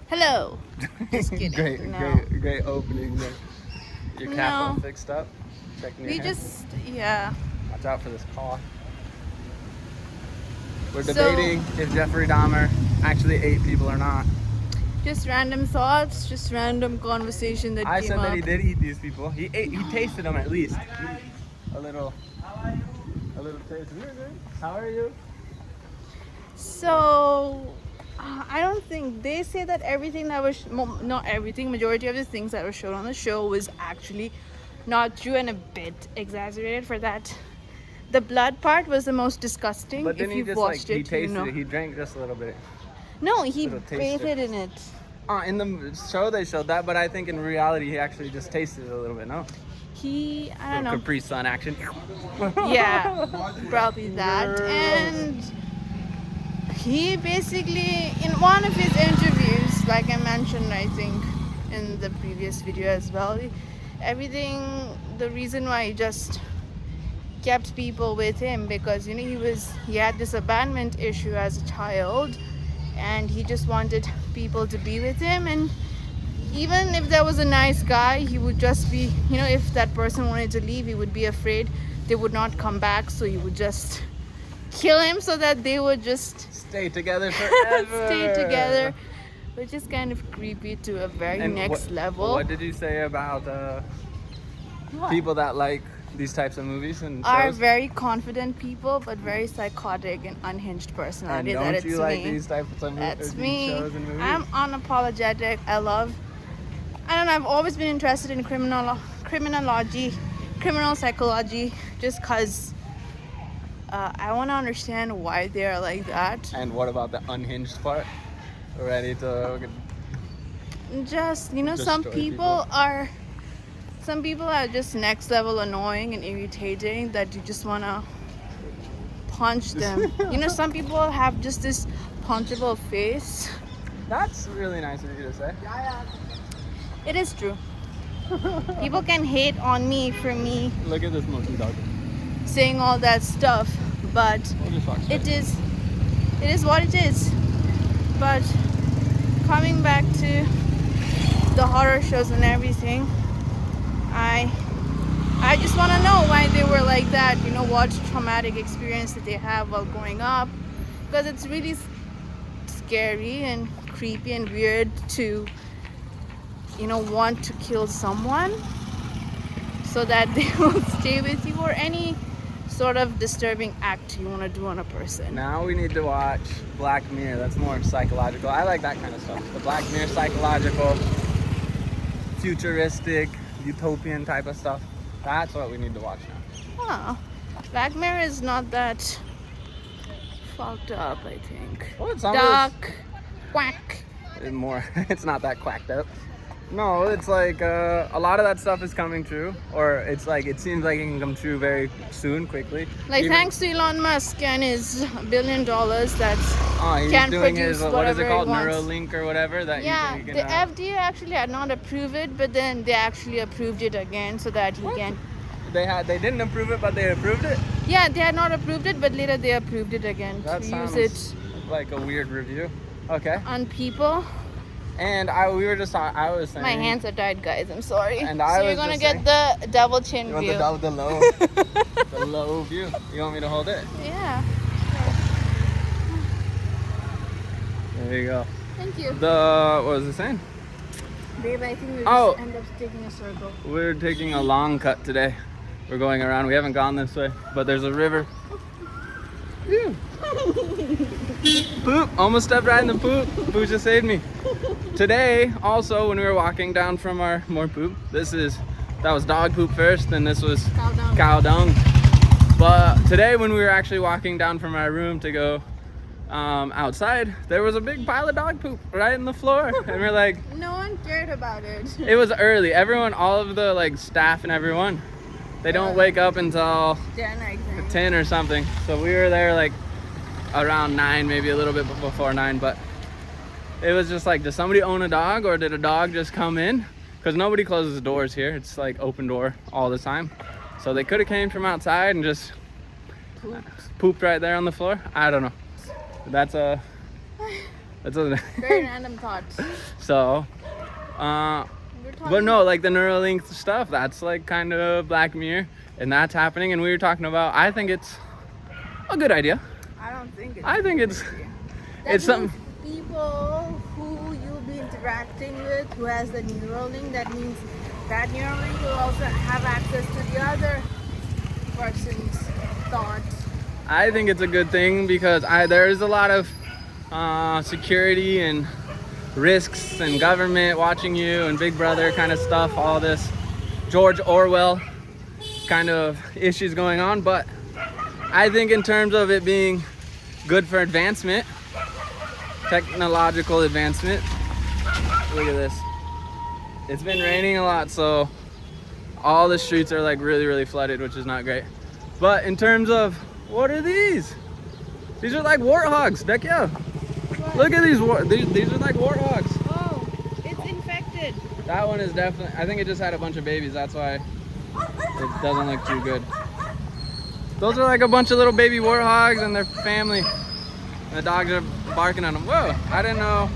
Hello. Just kidding. great opening there. Your cap all fixed up. Checking your hair. Watch out for this car. We're debating if Jeffrey Dahmer actually ate people or not. Just random thoughts, just random conversation that I came said up. that he did eat these people. He tasted them at least. A little taste. How are you? So, I don't think they say that everything that was not everything. Majority of the things that were shown on the show was actually not true and a bit exaggerated. For that, the blood part was the most disgusting. But then if he you've just watched he it, tasted you know. it. He drank just a little bit. No, he Little taster. bathed in it. In the show they showed that, but I think in reality he actually just tasted it a little bit. No. I don't know. Capri Sun action. Yeah, probably that. And he basically, in one of his interviews, like I mentioned, I think in the previous video as well, the reason why he just kept people with him, because he had this abandonment issue as a child, and he just wanted people to be with him. And even if there was a nice guy, he would just be, if that person wanted to leave, he would be afraid they would not come back, so he would just kill him so that they would just stay together forever. Which is kind of creepy to a very next level. What did you say about people that like these types of movies and shows? Are very confident people, but very psychotic and unhinged personalities. And don't you like these types of That's me. Shows and movies? I'm unapologetic. I don't know, I've always been interested in criminal psychology, just because I want to understand why they are like that. And what about the unhinged part? Ready to just some people are just next level annoying and irritating that you just want to punch them. Some people have just this punchable face. That's really nice of you to say. It is true. People can hate on me for me. Look at this monkey dog. Saying all that stuff, but it is what it is. But coming back to the horror shows and everything, I just want to know why they were like that. What traumatic experience did they have while growing up? Because it's really scary and creepy and weird to want to kill someone so that they will stay with you, or any sort of disturbing act you want to do on a person. Now we need to watch Black Mirror. That's more psychological. I like that kind of stuff. The Black Mirror, psychological, futuristic, utopian type of stuff. That's what we need to watch now. Oh, Black Mirror is not that fucked up, I think. Well, it's dark, quack. It's not that quacked up. No, it's like a lot of that stuff is coming true, or it's like it seems like it can come true very soon, quickly. Like thanks to Elon Musk and his $1 billion that he's can doing produce his, whatever what is it called, he wants. Neuralink or whatever that yeah, you can, the FDA actually had not approved it, but then they actually approved it again so that he can. They didn't approve it, but they approved it. Yeah, they had not approved it, but later they approved it again that to sounds use it like a weird review. Okay. On people. And I was saying. My hands are tied, guys. I'm sorry. And so you're gonna get the double chin view. You want the low, the low view. You want me to hold it? Yeah. There you go. Thank you. What was it saying? Babe, I think we just end up taking a circle. We're taking a long cut today. We're going around. We haven't gone this way, but there's a river. Phew. Poop! Almost stepped right in the poop. Poo just saved me. Today, also, when we were walking down from our more poop, that was dog poop first, then this was cow dung. But today, when we were actually walking down from our room to go outside, there was a big pile of dog poop right in the floor, and we're like, no one cared about it. It was early. Everyone, all of the staff and everyone, they don't wake up until 10 or something. So we were there around 9, maybe a little bit before 9, but it was just does somebody own a dog, or did a dog just come in? Because nobody closes doors here. It's open door all the time. So they could have came from outside and just pooped right there on the floor. I don't know. That's That's a Very random thoughts. So, but no, like the Neuralink stuff, that's like kind of Black Mirror, and that's happening. And we were talking about, I think it's a good idea. I don't think it's. I think it's something. People who you'll be interacting with who has the Neuralink, that means that Neuralink will also have access to the other person's thoughts. I think it's a good thing because there's a lot of security and risks and government watching you and Big Brother kind of stuff, all this George Orwell kind of issues going on. But I think in terms of it being good for advancement, technological advancement, look at this. It's been raining a lot, so all the streets are like really flooded, which is not great. But in terms of, what are these? These are like warthogs. Heck yeah. What? Look at these are like warthogs. Oh, it's infected. That one is definitely, I think it just had a bunch of babies. That's why it doesn't look too good. Those are like a bunch of little baby warthogs and their family. The dogs are barking on them. Whoa, I didn't know.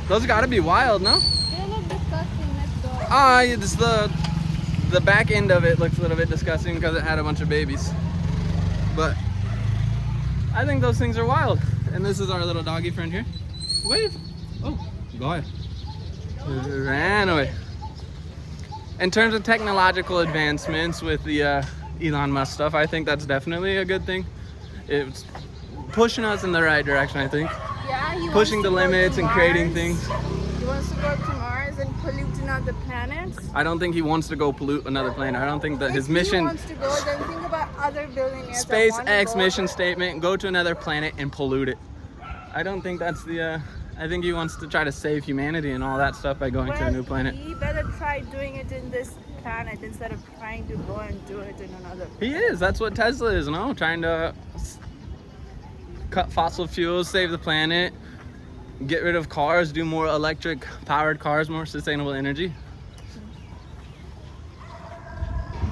Those gotta be wild, no? They look disgusting. Let's go. Ah, it's the back end of it looks a little bit disgusting because it had a bunch of babies. But I think those things are wild. And this is our little doggy friend here. Wave. Oh, go ahead. Ran away. In terms of technological advancements with the Elon Musk stuff, I think that's definitely a good thing. It's pushing us in the right direction, I think. Yeah, he Pushing wants the to go limits to and creating things. He wants to go to Mars and pollute another planet. I don't think he wants to go pollute another planet. I don't think that his If mission. he wants to go, then think about other billionaires that want to SpaceX go. mission statement: go to another planet and pollute it. I don't think that's the. I think he wants to try to save humanity and all that stuff by going to a new planet. He better try doing it in this planet instead of trying to go and do it in another. He is. That's what Tesla is, no? Trying to cut fossil fuels, save the planet, get rid of cars, do more electric powered cars, more sustainable energy.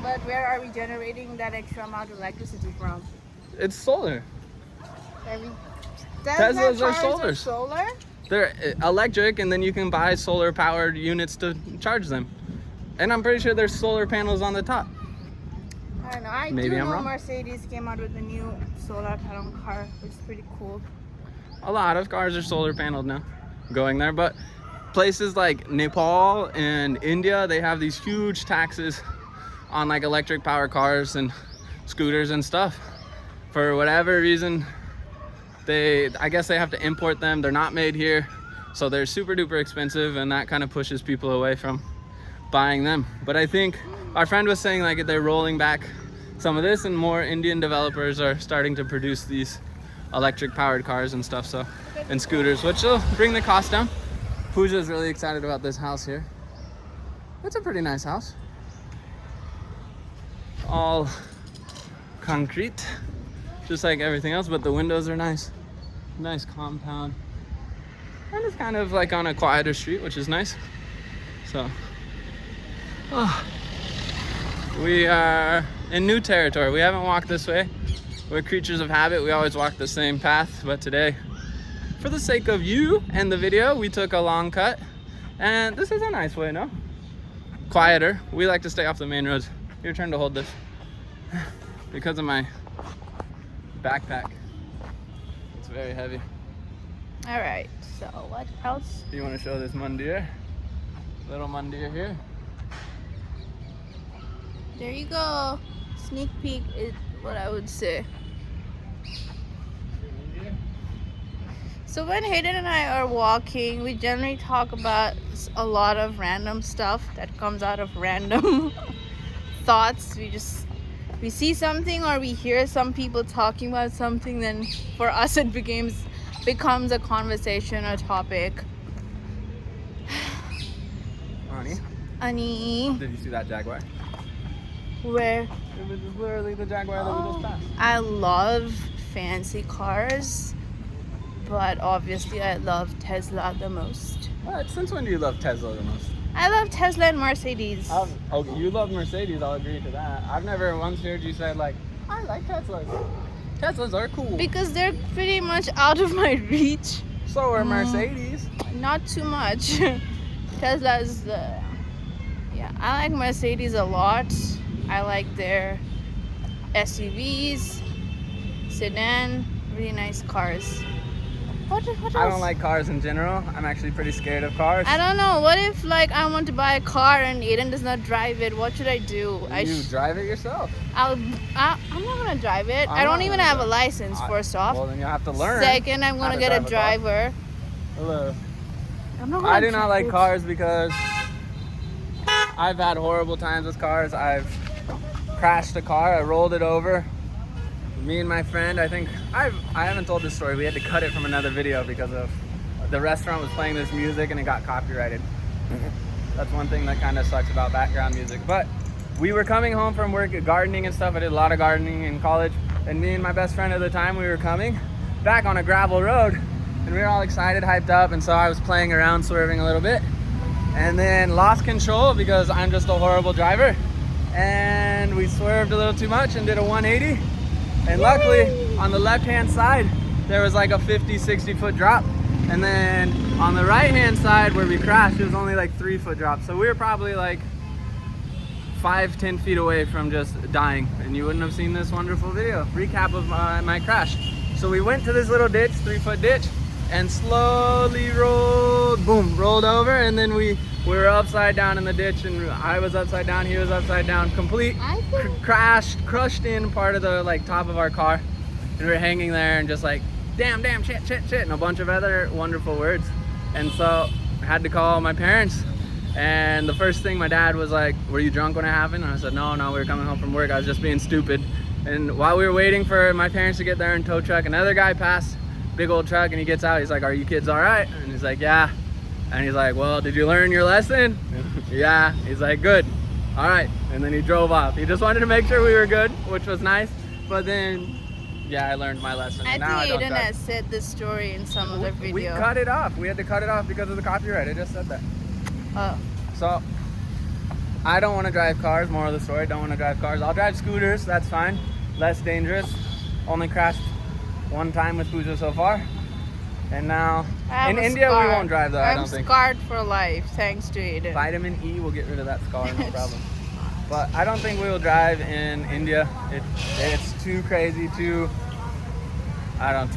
But where are we generating that extra amount of electricity from? It's solar. Teslas are solar. Solar? They're electric, and then you can buy solar powered units to charge them. And I'm pretty sure there's solar panels on the top. I don't know. I Maybe do I'm know wrong. Mercedes came out with a new solar panel car, which is pretty cool. A lot of cars are solar paneled now going there, but places like Nepal and India, they have these huge taxes on like electric power cars and scooters and stuff. For whatever reason, I guess they have to import them. They're not made here, so they're super duper expensive, and that kind of pushes people away from buying them. But I think our friend was saying like they're rolling back some of this, and more Indian developers are starting to produce these electric powered cars and stuff, so, and scooters, which will bring the cost down. Pooja's really excited about this house here. It's a pretty nice house. All concrete, just like everything else, but the windows are nice. Nice compound. And it's kind of like on a quieter street, which is nice. So, we are in new territory. We haven't walked this way. We're creatures of habit. We always walk the same path, but today, for the sake of you and the video, we took a long cut. And this is a nice way, no? Quieter. We like to stay off the main roads. Your turn to hold this. Because of my backpack. It's very heavy. All right. So what else? Do you want to show this mandir? Little mandir here. There you go. Sneak peek is what I would say. So when Hayden and I are walking, we generally talk about a lot of random stuff that comes out of random thoughts. We see something or we hear some people talking about something, then for us it becomes a conversation, a topic. Annie. Did you see that Jaguar? Where? It was literally the Jaguar that we just passed. I love fancy cars, but obviously I love Tesla the most. What? Since when do you love Tesla the most? I love Tesla and Mercedes. Oh, you love Mercedes, I'll agree to that. I've never once heard you say like, I like Teslas. Teslas are cool. Because they're pretty much out of my reach. So are Mercedes. Not too much. Tesla's yeah, I like Mercedes a lot. I like their SUVs, sedan, really nice cars. What else? I don't like cars in general. I'm actually pretty scared of cars. I don't know. What if like I want to buy a car and Aiden does not drive it? What should I do? You drive it yourself. I'm not gonna drive it. I don't even have a license. First off. Well, then you have to learn. Second, I'm gonna get a driver. Hello. I do not like cars because I've had horrible times with cars. I've crashed a car. I rolled it over. Me and my friend, I think I haven't told this story. We had to cut it from another video because of the restaurant was playing this music and it got copyrighted. That's one thing that kind of sucks about background music. But we were coming home from work, gardening and stuff. I did a lot of gardening in college, and me and my best friend at the time, we were coming back on a gravel road, and we were all excited, hyped up, and so I was playing around, swerving a little bit, and then lost control because I'm just a horrible driver, and we swerved a little too much and did a 180. And luckily, on the left-hand side, there was like a 50-60 foot drop. And then on the right-hand side where we crashed, it was only like 3 foot drop. So we were probably like 5-10 feet away from just dying. And you wouldn't have seen this wonderful video. Recap of my crash. So we went to this little ditch, 3 foot ditch, and slowly rolled over. And then we were upside down in the ditch, and I was upside down, he was upside down, complete crushed in part of the like top of our car, and we were hanging there and just like damn, shit, and a bunch of other wonderful words. And so I had to call my parents, and the first thing my dad was like, were you drunk when it happened? And I said, no, we were coming home from work, I was just being stupid. And while we were waiting for my parents to get there in tow truck, another guy passed, big old truck, and he gets out, he's like, are you kids all right? And he's like, yeah. And he's like, well, did you learn your lesson? Yeah. He's like, good. All right. And then he drove off. He just wanted to make sure we were good, which was nice. But then, yeah, I learned my lesson. I think Aiden has said this story in some other video. We cut it off. We had to cut it off because of the copyright. I just said that. Oh. So, I don't want to drive cars. Moral of the story, don't want to drive cars. I'll drive scooters. That's fine. Less dangerous. Only crashed one time with Pooja so far. And now, in India, we won't drive though, I don't think. I'm scarred for life, thanks to Aiden. Vitamin E will get rid of that scar, no problem. But I don't think we will drive in India. It's too crazy, too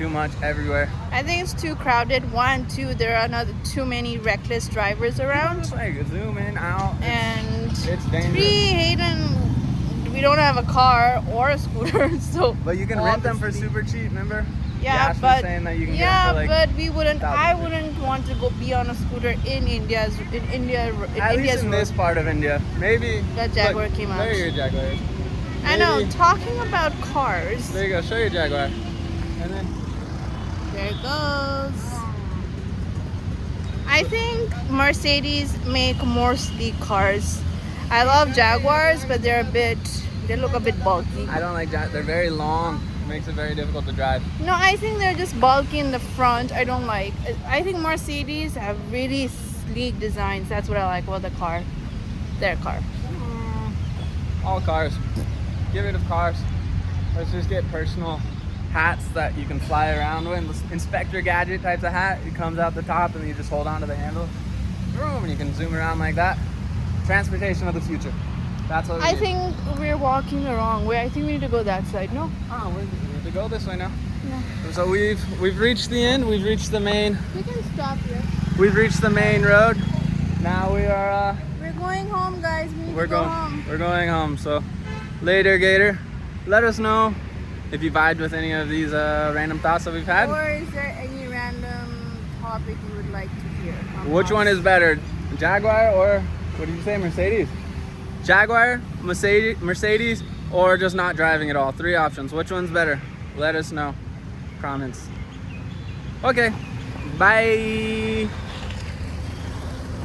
much everywhere. I think it's too crowded. 1, 2, there are not too many reckless drivers around. Just like zoom in, out. And it's dangerous. 3, Aiden, we don't have a car or a scooter, so. But you can rent them for super cheap, remember? Yeah, Yash but was saying that you can get for like but we wouldn't. I wouldn't want to go be on a scooter in India. At least in this part of India, maybe. That Jaguar came out. There your Jaguar is. I know. Talking about cars. There you go. Show your Jaguar. And then. There it goes. I think Mercedes make more sleek cars. I love Jaguars, but they look a bit bulky. I don't like Jaguars. They're very long. It makes it very difficult to drive. No, I think they're just bulky in the front. I don't like. I think Mercedes have really sleek designs. That's what I like about the car. Their car. All cars. Get rid of cars. Let's just get personal hats that you can fly around with. Inspector Gadget types of hat. It comes out the top and you just hold on to the handle. And you can zoom around like that. Transportation of the future. That's what we need. think we're walking the wrong way. I think we need to go that side. No? Oh, we need to go this way now. Yeah. So we've reached the end. We've reached the main. We can stop here. We've reached the main road. Now we are. We're going home, guys. We need to go home. We're going home. So later, Gator. Let us know if you vibed with any of these random thoughts that we've had. Or is there any random topic you would like to hear? Which one is better, Jaguar or what did you say, Mercedes? Jaguar, Mercedes, or just not driving at all? 3 options. Which one's better? Let us know. Comments. Okay. Bye.